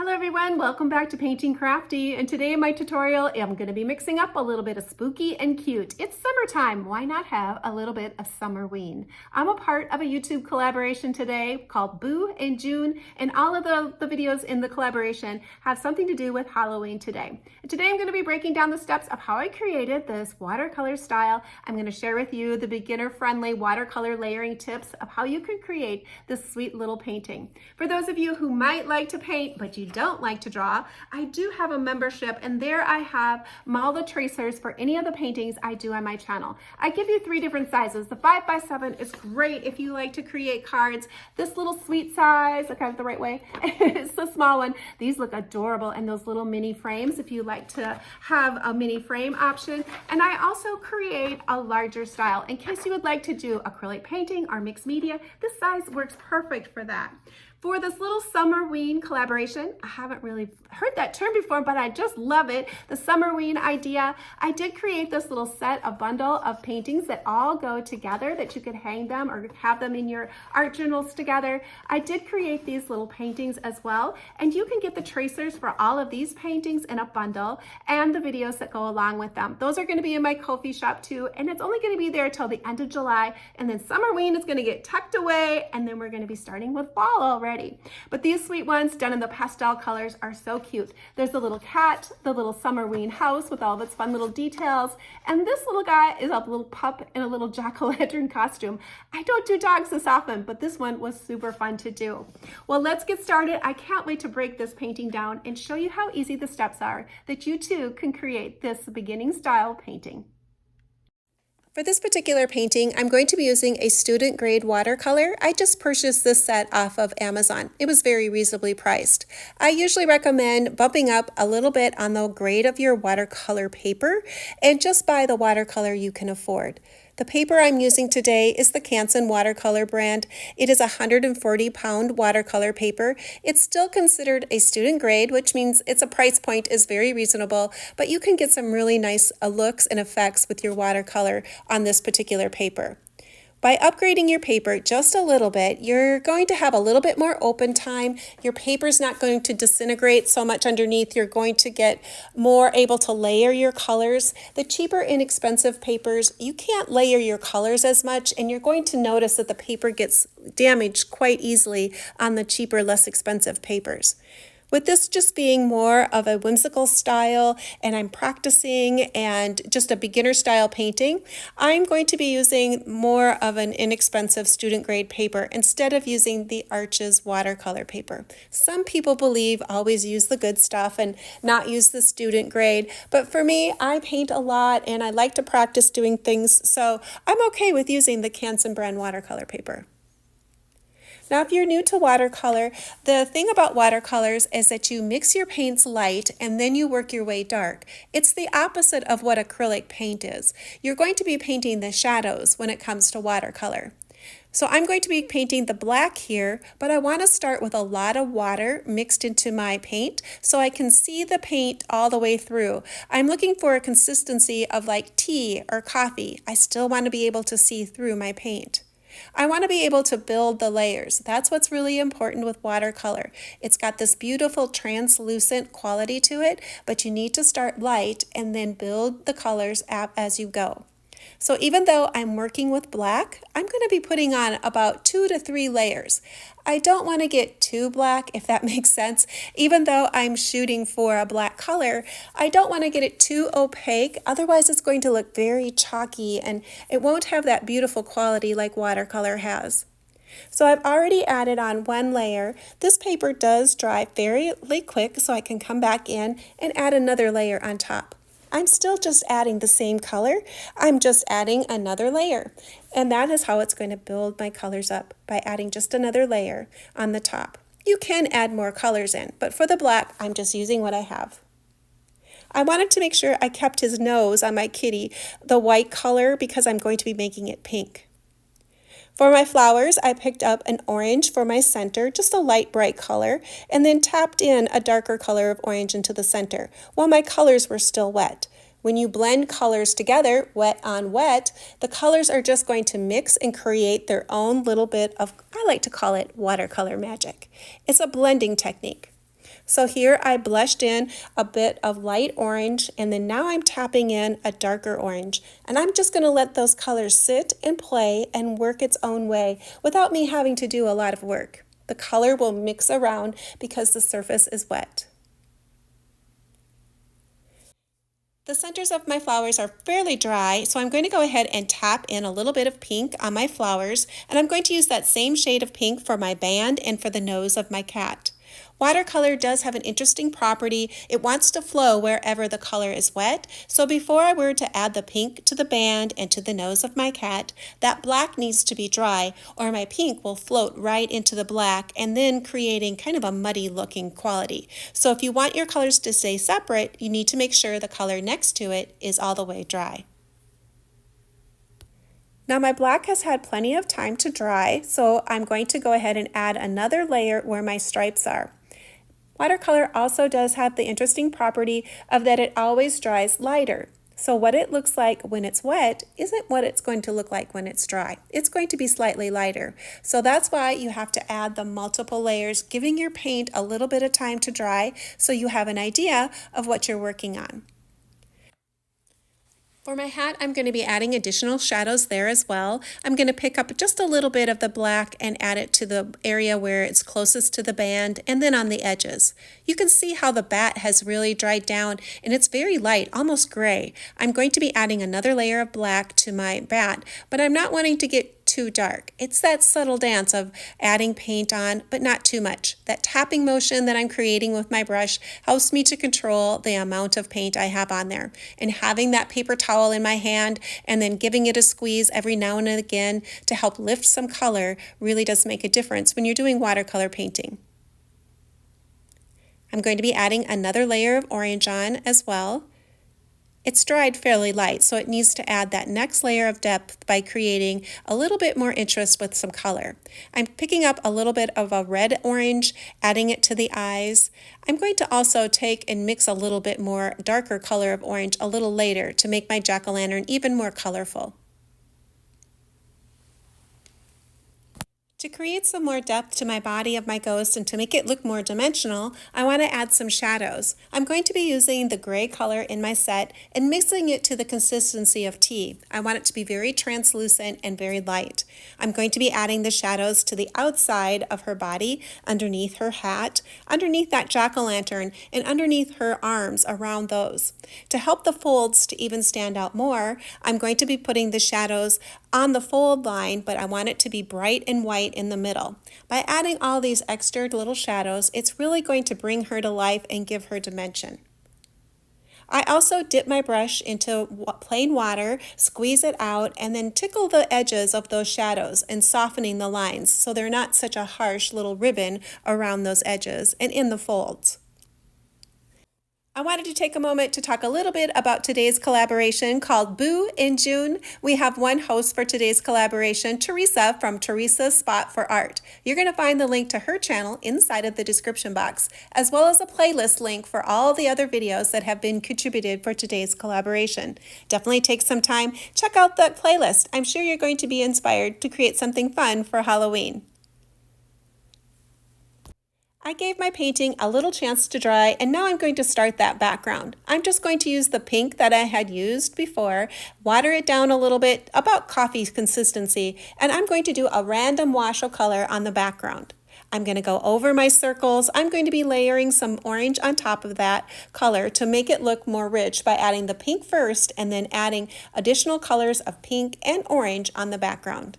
Hello everyone, welcome back to Painting Crafty, and today in my tutorial I'm going to be mixing up a little bit of spooky and cute. It's summertime, why not have a little bit of Summerween? I'm a part of a YouTube collaboration today called Boo and June, and all of the videos in the collaboration have something to do with Halloween today. And today I'm going to be breaking down the steps of how I created this watercolor style. I'm going to share with you the beginner-friendly watercolor layering tips of how you can create this sweet little painting. For those of you who might like to paint but you don't like to draw, I do have a membership, and there I have all the tracers for any of the paintings I do on my channel. I give you 3 different sizes. The 5x7 is great if you like to create cards. This little sweet size, look at it the right way, it's the small one. These look adorable, and those little mini frames if you like to have a mini frame option. And I also create a larger style in case you would like to do acrylic painting or mixed media. This size works perfect for that. For this little Summerween collaboration, I haven't really heard that term before, but I just love it. The Summerween idea. I did create this little set, a bundle of paintings that all go together, that you could hang them or have them in your art journals together. I did create these little paintings as well, and you can get the tracers for all of these paintings in a bundle and the videos that go along with them. Those are going to be in my Ko-fi shop too, and it's only going to be there till the end of July, and then Summerween is going to get tucked away, and then we're going to be starting with fall already. But these sweet ones done in the pastel colors are so cute. There's the little cat, the little Summerween house with all of its fun little details, and this little guy is a little pup in a little jack-o'-lantern costume. I don't do dogs this often, but this one was super fun to do. Well, let's get started. I can't wait to break this painting down and show you how easy the steps are that you too can create this beginning style painting. For this particular painting, I'm going to be using a student grade watercolor. I just purchased this set off of Amazon. It was very reasonably priced. I usually recommend bumping up a little bit on the grade of your watercolor paper and just buy the watercolor you can afford. The paper I'm using today is the Canson watercolor brand. It is a 140-pound watercolor paper. It's still considered a student grade, which means its price point is very reasonable, but you can get some really nice looks and effects with your watercolor on this particular paper. By upgrading your paper just a little bit, you're going to have a little bit more open time. Your paper's not going to disintegrate so much underneath. You're going to get more able to layer your colors. The cheaper, inexpensive papers, you can't layer your colors as much, and you're going to notice that the paper gets damaged quite easily on the cheaper, less expensive papers. With this just being more of a whimsical style, and I'm practicing and just a beginner style painting, I'm going to be using more of an inexpensive student grade paper instead of using the Arches watercolor paper. Some people believe always use the good stuff and not use the student grade, but for me, I paint a lot and I like to practice doing things, so I'm okay with using the Canson brand watercolor paper. Now, if you're new to watercolor, the thing about watercolors is that you mix your paints light and then you work your way dark. It's the opposite of what acrylic paint is. You're going to be painting the shadows when it comes to watercolor. So I'm going to be painting the black here, but I want to start with a lot of water mixed into my paint so I can see the paint all the way through. I'm looking for a consistency of like tea or coffee. I still want to be able to see through my paint. I want to be able to build the layers. That's what's really important with watercolor. It's got this beautiful translucent quality to it, but you need to start light and then build the colors as you go. So even though I'm working with black, I'm going to be putting on about 2 to 3 layers. I don't want to get too black, if that makes sense. Even though I'm shooting for a black color, I don't want to get it too opaque. Otherwise, it's going to look very chalky and it won't have that beautiful quality like watercolor has. So I've already added on 1 layer. This paper does dry fairly quick, so I can come back in and add another layer on top. I'm still just adding the same color. I'm just adding another layer. And that is how it's going to build my colors up, by adding just another layer on the top. You can add more colors in, but for the black, I'm just using what I have. I wanted to make sure I kept his nose on my kitty the white color because I'm going to be making it pink. For my flowers, I picked up an orange for my center, just a light bright color, and then tapped in a darker color of orange into the center while my colors were still wet. When you blend colors together, wet on wet, the colors are just going to mix and create their own little bit of, I like to call it watercolor magic. It's a blending technique. So here I blushed in a bit of light orange, and then now I'm tapping in a darker orange. And I'm just going to let those colors sit and play and work its own way without me having to do a lot of work. The color will mix around because the surface is wet. The centers of my flowers are fairly dry, so I'm going to go ahead and tap in a little bit of pink on my flowers, and I'm going to use that same shade of pink for my band and for the nose of my cat. Watercolor does have an interesting property. It wants to flow wherever the color is wet, so before I were to add the pink to the band and to the nose of my cat, that black needs to be dry, or my pink will float right into the black and then creating kind of a muddy looking quality. So if you want your colors to stay separate, you need to make sure the color next to it is all the way dry. Now my black has had plenty of time to dry, so I'm going to go ahead and add another layer where my stripes are. Watercolor also does have the interesting property of that it always dries lighter. So what it looks like when it's wet isn't what it's going to look like when it's dry. It's going to be slightly lighter. So that's why you have to add the multiple layers, giving your paint a little bit of time to dry so you have an idea of what you're working on. For my hat, I'm going to be adding additional shadows there as well. I'm going to pick up just a little bit of the black and add it to the area where it's closest to the band and then on the edges. You can see how the bat has really dried down and it's very light, almost gray. I'm going to be adding another layer of black to my bat, but I'm not wanting to get too dark. It's that subtle dance of adding paint on, but not too much. That tapping motion that I'm creating with my brush helps me to control the amount of paint I have on there. And having that paper towel in my hand and then giving it a squeeze every now and again to help lift some color really does make a difference when you're doing watercolor painting. I'm going to be adding another layer of orange on as well. It's dried fairly light, so it needs to add that next layer of depth by creating a little bit more interest with some color. I'm picking up a little bit of a red orange, adding it to the eyes. I'm going to also take and mix a little bit more darker color of orange a little later to make my jack-o'-lantern even more colorful. To create some more depth to my body of my ghost and to make it look more dimensional, I want to add some shadows. I'm going to be using the gray color in my set and mixing it to the consistency of tea. I want it to be very translucent and very light. I'm going to be adding the shadows to the outside of her body, underneath her hat, underneath that jack-o'-lantern, and underneath her arms around those. To help the folds to even stand out more, I'm going to be putting the shadows on the fold line, but I want it to be bright and white in the middle. By adding all these extra little shadows, it's really going to bring her to life and give her dimension. I also dip my brush into plain water, squeeze it out, and then tickle the edges of those shadows and softening the lines so they're not such a harsh little ribbon around those edges and in the folds. I wanted to take a moment to talk a little bit about today's collaboration called Boo in June. We have one host for today's collaboration, Teresa from Teresa's Spot for Art. You're going to find the link to her channel inside of the description box, as well as a playlist link for all the other videos that have been contributed for today's collaboration. Definitely take some time, check out that playlist. I'm sure you're going to be inspired to create something fun for Halloween. I gave my painting a little chance to dry, and now I'm going to start that background. I'm just going to use the pink that I had used before, water it down a little bit, about coffee consistency, and I'm going to do a random wash of color on the background. I'm going to go over my circles. I'm going to be layering some orange on top of that color to make it look more rich by adding the pink first and then adding additional colors of pink and orange on the background.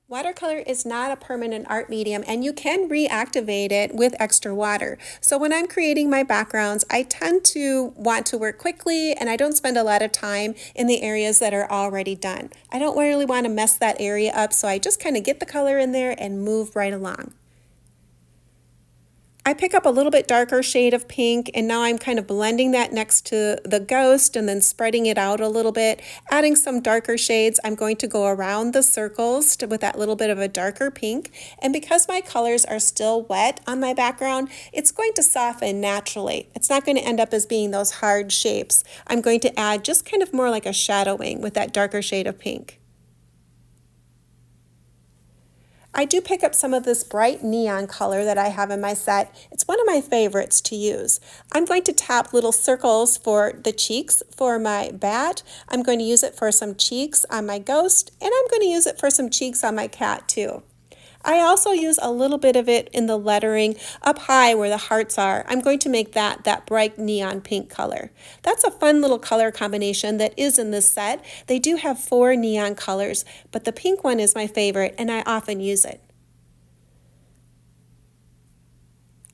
Watercolor is not a permanent art medium, and you can reactivate it with extra water. So when I'm creating my backgrounds, I tend to want to work quickly, and I don't spend a lot of time in the areas that are already done. I don't really want to mess that area up, so I just kind of get the color in there and move right along. I pick up a little bit darker shade of pink, and now I'm kind of blending that next to the ghost and then spreading it out a little bit, adding some darker shades. I'm going to go around the circles with that little bit of a darker pink, and because my colors are still wet on my background, it's going to soften naturally. It's not going to end up as being those hard shapes. I'm going to add just kind of more like a shadowing with that darker shade of pink. I do pick up some of this bright neon color that I have in my set. It's one of my favorites to use. I'm going to tap little circles for the cheeks for my bat. I'm going to use it for some cheeks on my ghost, and I'm going to use it for some cheeks on my cat too. I also use a little bit of it in the lettering up high where the hearts are. I'm going to make that bright neon pink color. That's a fun little color combination that is in this set. They do have 4 neon colors, but the pink one is my favorite and I often use it.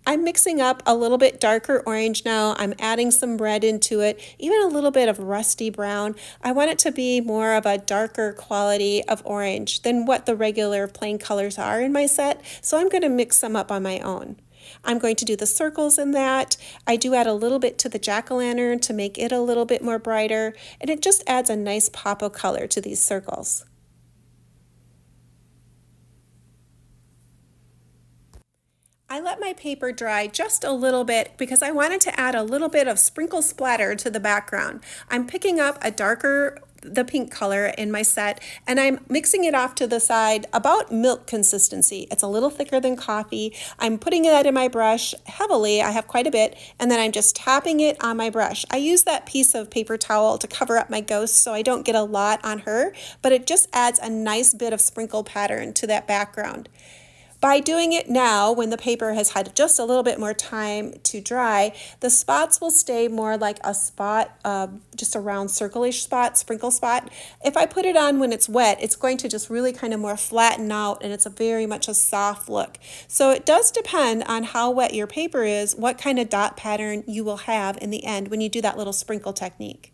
I'm mixing up a little bit darker orange now. I'm adding some red into it, even a little bit of rusty brown. I want it to be more of a darker quality of orange than what the regular plain colors are in my set, so I'm going to mix some up on my own. I'm going to do the circles in that. I do add a little bit to the jack-o'-lantern to make it a little bit more brighter, and it just adds a nice pop of color to these circles. I let my paper dry just a little bit because I wanted to add a little bit of sprinkle splatter to the background. I'm picking up the pink color in my set, and I'm mixing it off to the side about milk consistency. It's a little thicker than coffee. I'm putting that in my brush heavily. I have quite a bit, and then I'm just tapping it on my brush. I use that piece of paper towel to cover up my ghost so I don't get a lot on her, but it just adds a nice bit of sprinkle pattern to that background. By doing it now, when the paper has had just a little bit more time to dry, the spots will stay more like a spot, just a round circle-ish spot, sprinkle spot. If I put it on when it's wet, it's going to just really kind of more flatten out, and it's very much a soft look. So it does depend on how wet your paper is, what kind of dot pattern you will have in the end when you do that little sprinkle technique.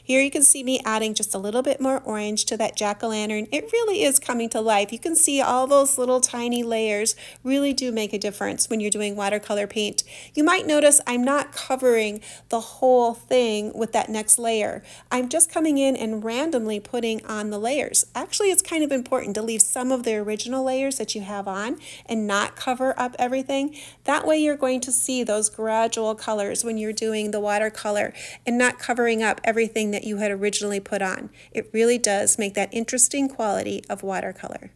Here you can see me adding just a little bit more orange to that jack-o'-lantern. It really is coming to life. You can see all those little tiny layers really do make a difference when you're doing watercolor paint. You might notice I'm not covering the whole thing with that next layer. I'm just coming in and randomly putting on the layers. Actually, it's kind of important to leave some of the original layers that you have on and not cover up everything. That way you're going to see those gradual colors when you're doing the watercolor and not covering up everything that you had originally put on. It really does make that interesting quality of watercolor.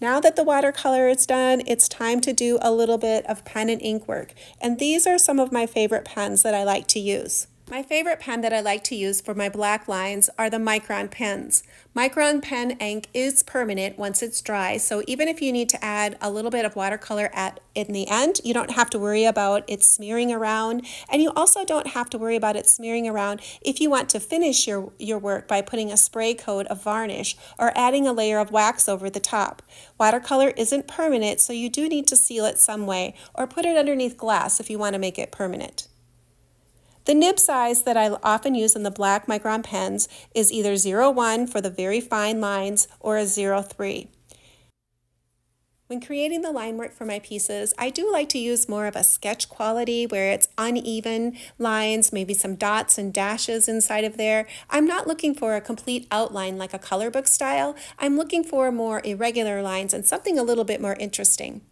Now that the watercolor is done, it's time to do a little bit of pen and ink work. And these are some of my favorite pens that I like to use. My favorite pen that I like to use for my black lines are the Micron pens. Micron pen ink is permanent once it's dry, so even if you need to add a little bit of watercolor in the end, you don't have to worry about it smearing around, and you also don't have to worry about it smearing around if you want to finish your work by putting a spray coat of varnish or adding a layer of wax over the top. Watercolor isn't permanent, so you do need to seal it some way or put it underneath glass if you want to make it permanent. The nib size that I often use in the black Micron pens is either 0.1 for the very fine lines or a 0.3. When creating the line work for my pieces, I do like to use more of a sketch quality where it's uneven lines, maybe some dots and dashes inside of there. I'm not looking for a complete outline like a color book style. I'm looking for more irregular lines and something a little bit more interesting.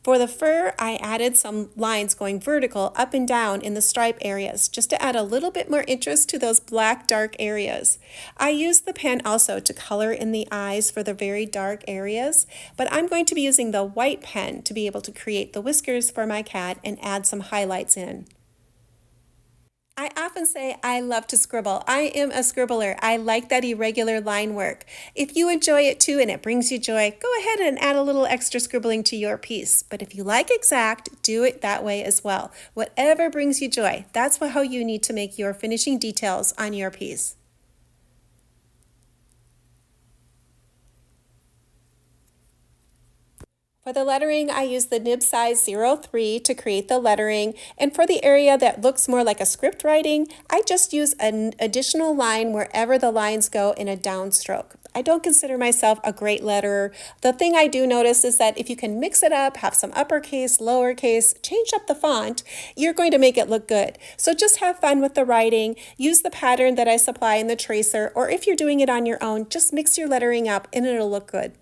For the fur, I added some lines going vertical up and down in the stripe areas just to add a little bit more interest to those black dark areas. I used the pen also to color in the eyes for the very dark areas, but I'm going to be using the white pen to be able to create the whiskers for my cat and add some highlights in. I often say I love to scribble. I am a scribbler. I like that irregular line work. If you enjoy it too and it brings you joy, go ahead and add a little extra scribbling to your piece. But if you like exact, do it that way as well. Whatever brings you joy, that's how you need to make your finishing details on your piece. For the lettering, I use the nib size 0.3 to create the lettering, and for the area that looks more like a script writing, I just use an additional line wherever the lines go in a downstroke. I don't consider myself a great letterer. The thing I do notice is that if you can mix it up, have some uppercase, lowercase, change up the font, you're going to make it look good. So just have fun with the writing, use the pattern that I supply in the tracer, or if you're doing it on your own, just mix your lettering up and it'll look good.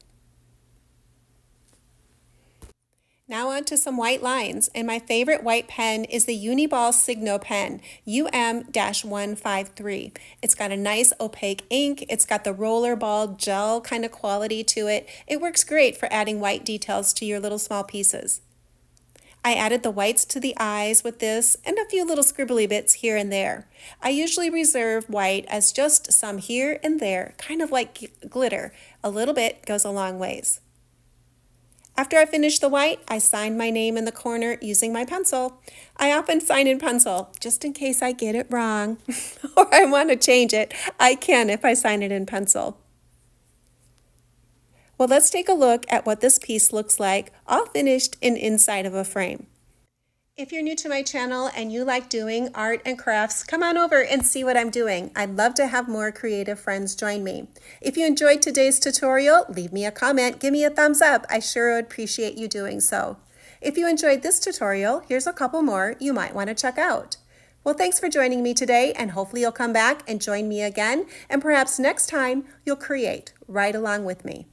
Now on to some white lines, and my favorite white pen is the Uniball Signo pen, UM-153. It's got a nice opaque ink, it's got the rollerball gel kind of quality to it. It works great for adding white details to your little small pieces. I added the whites to the eyes with this and a few little scribbly bits here and there. I usually reserve white as just some here and there, kind of like glitter. A little bit goes a long ways. After I finish the white, I sign my name in the corner using my pencil. I often sign in pencil, just in case I get it wrong or I want to change it. I can if I sign it in pencil. Well, let's take a look at what this piece looks like, all finished and inside of a frame. If you're new to my channel and you like doing art and crafts, come on over and see what I'm doing. I'd love to have more creative friends join me. If you enjoyed today's tutorial, leave me a comment, give me a thumbs up. I sure would appreciate you doing so. If you enjoyed this tutorial, here's a couple more you might want to check out. Well, thanks for joining me today, and hopefully you'll come back and join me again, and perhaps next time you'll create right along with me.